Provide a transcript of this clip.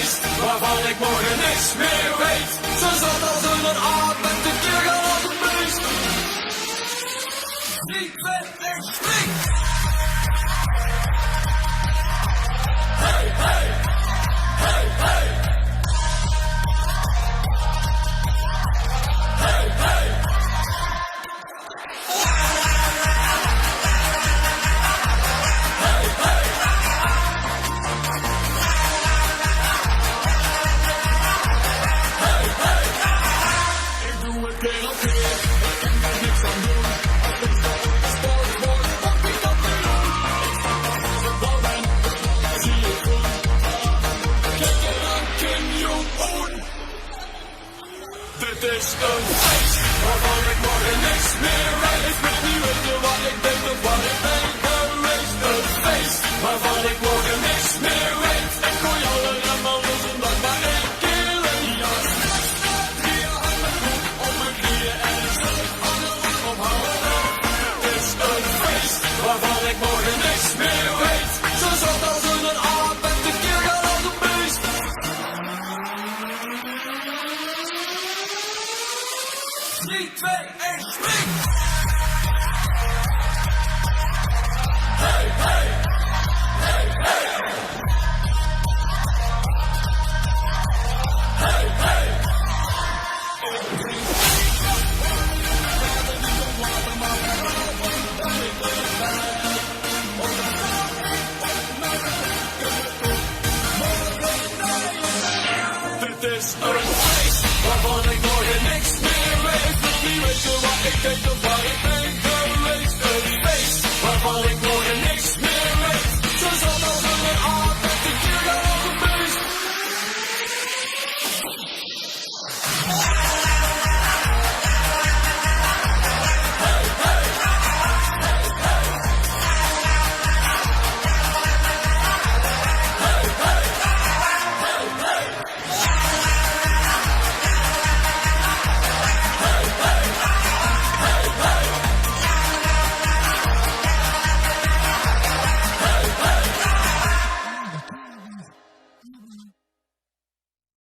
feest waarvan ik morgen niks meer weet. Zo zat als een aap met de kerel op het beest. 3, 2, 1, spring! Hey, hey! Hey, hey! Hey, hey! Dit is een feest waarvan ik morgen niks meer weet. Ik wil niet weten wat ik denk of waar ik ben geweest. Een feest waarvan ik morgen niks meer weet. Ik gooi alle remmen los omdat maar één keer een jas. 3 handen goed op mijn knieën en ik zal het alle ophouden. Het is een feest waarvan ik morgen niks meer weet. Zo zat als een aap met de kerel als een beest. 3, 2, 1, spring! Hey, hey! Hey, hey! Hey, hey! Dit is een feest waarvan ik morgen niks meer weet. Wie weet je wat ik denk of waar ik ben geweest.